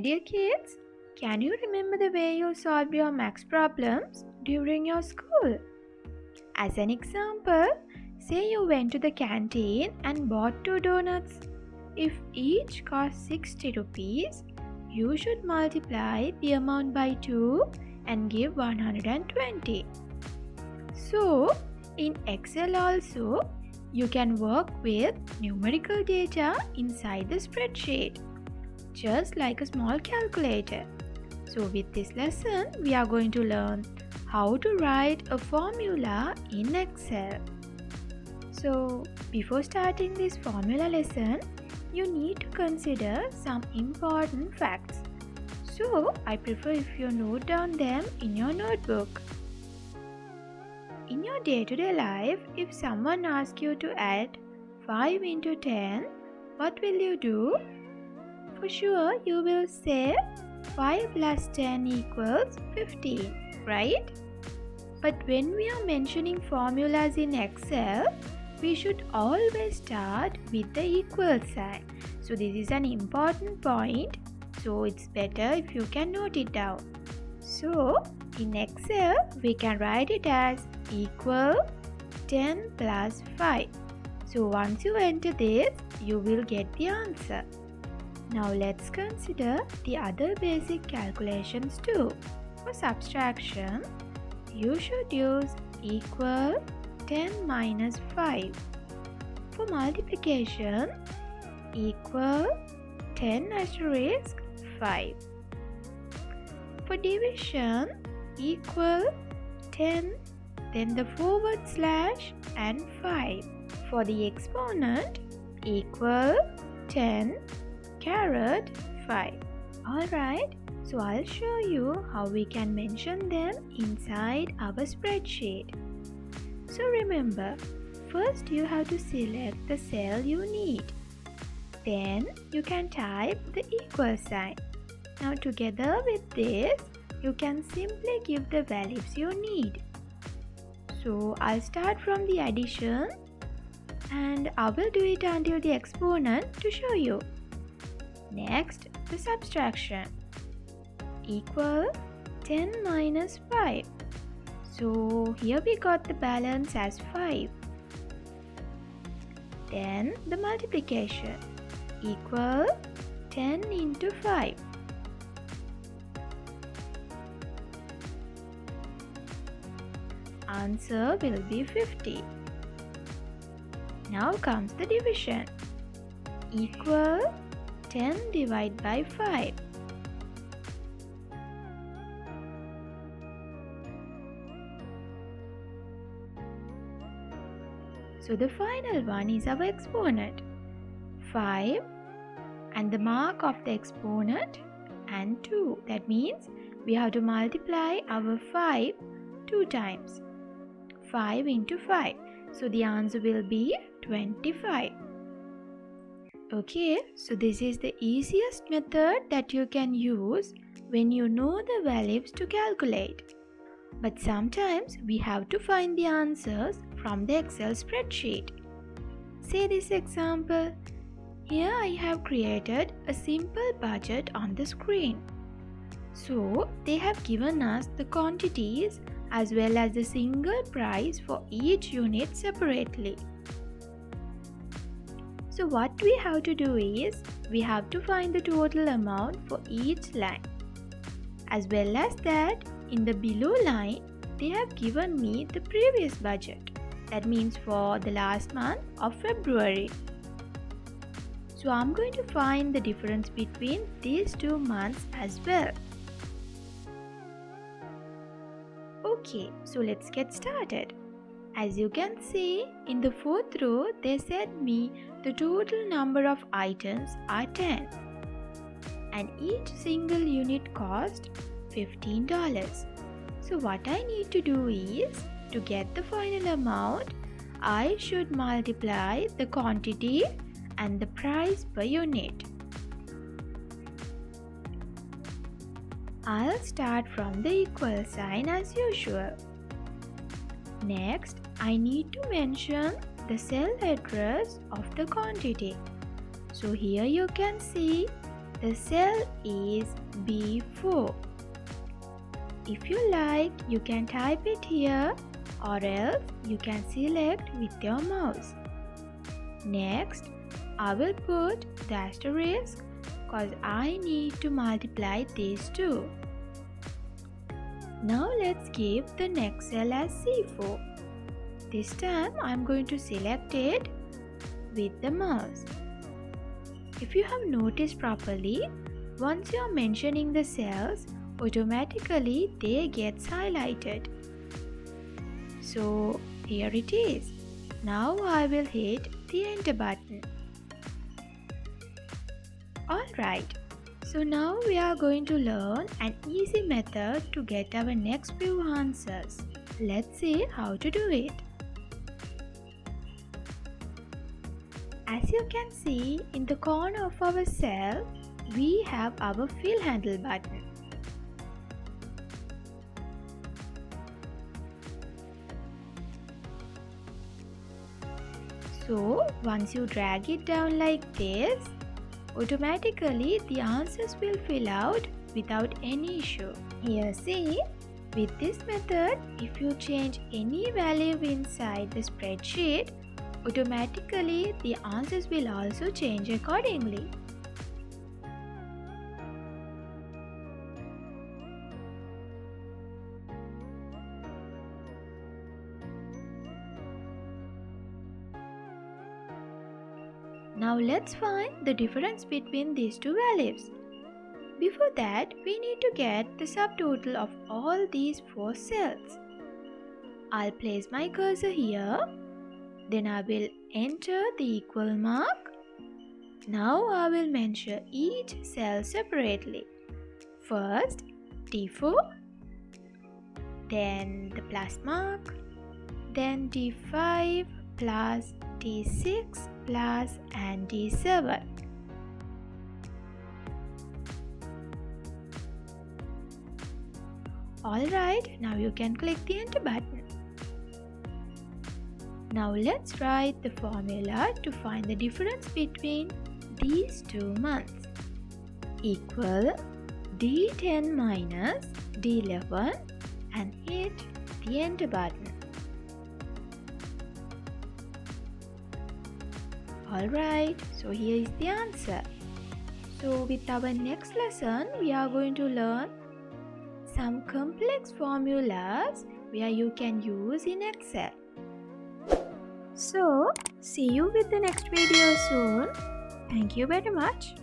dear kids, can you remember the way you solved your maths problems during your school? As an example, say you went to the canteen and bought 2 donuts. If each cost 60 rupees, you should multiply the amount by 2 and give 120. So, in Excel also, you can work with numerical data inside the spreadsheet, just like a small calculator. So with this lesson, we are going to learn how to write a formula in Excel. So before starting this formula lesson, you need to consider some important facts. So I prefer if you note down them in your notebook. In your day-to-day life, if someone asks you to add 5 into 10, what will you do? For sure, you will say 5 plus 10 equals 15, right? But when we are mentioning formulas in Excel, we should always start with the equal sign. So this is an important point, so it's better if you can note it down. So in Excel, we can write it as equal 10 plus 5. So once you enter this, you will get the answer. Now let's consider the other basic calculations too. For subtraction, you should use equal 10 minus 5. For multiplication, equal 10 asterisk 5. For division, equal 10, then the forward slash and 5. For the exponent, equal 10 caret 5. Alright, so I'll show you how we can mention them inside our spreadsheet. So remember, first you have to select the cell you need. Then you can type the equal sign. Now together with this, you can simply give the values you need. So I'll start from the addition and I will do it until the exponent to show you. Next, the subtraction. Equal 10 minus 5. So here we got the balance as 5. Then the multiplication. Equal 10 into 5. Answer will be 50. Now comes the division. Equal 10 divided by 5. So the final one is our exponent. 5 and the mark of the exponent and 2. That means we have to multiply our 5 2 times. 5 into 5. So the answer will be 25. Okay, so this is the easiest method that you can use when you know the values to calculate. But sometimes we have to find the answers from the Excel spreadsheet. Say this example. Here I have created a simple budget on the screen. So they have given us the quantities as well as the single price for each unit separately. So what we have to do is, we have to find the total amount for each line. As well as that, in the below line, they have given me the previous budget. That means for the last month of February. So I'm going to find the difference between these 2 months as well. Okay, so let's get started. As you can see, in the 4th row, they said me the total number of items are 10. And each single unit cost $15. So what I need to do is, to get the final amount, I should multiply the quantity and the price per unit. I'll start from the equal sign as usual. Next, I need to mention the cell address of the quantity. So here you can see The cell is B4. If you like, you can type it here, or else you can select with your mouse. Next, I will put the asterisk because I need to multiply these two. Now let's give the next cell as C4. This time I am going to select it with the mouse. If you have noticed properly, once you are mentioning the cells, automatically they get highlighted. So here it is. Now I will hit the enter button. Alright, so now we are going to learn an easy method to get our next few answers. Let's see how to do it. As you can see, in the corner of our cell, we have our fill handle button. So, once you drag it down like this, automatically the answers will fill out without any issue. Here see, with this method, if you change any value inside the spreadsheet, automatically the answers will also change accordingly. Now let's find the difference between these two values. Before that, we need to get the subtotal of all these four cells. I'll place my cursor here. Then I will enter the equal mark. Now I will measure each cell separately. First T4, then the plus mark, then T5 plus T6 plus and T7. Alright, now you can click the enter button. Now let's write the formula to find the difference between these 2 months. Equal D10 minus D11 and hit the enter button. Alright, so here is the answer. So with our next lesson, we are going to learn some complex formulas where you can use in Excel. So, see you with the next video soon. Thank you very much.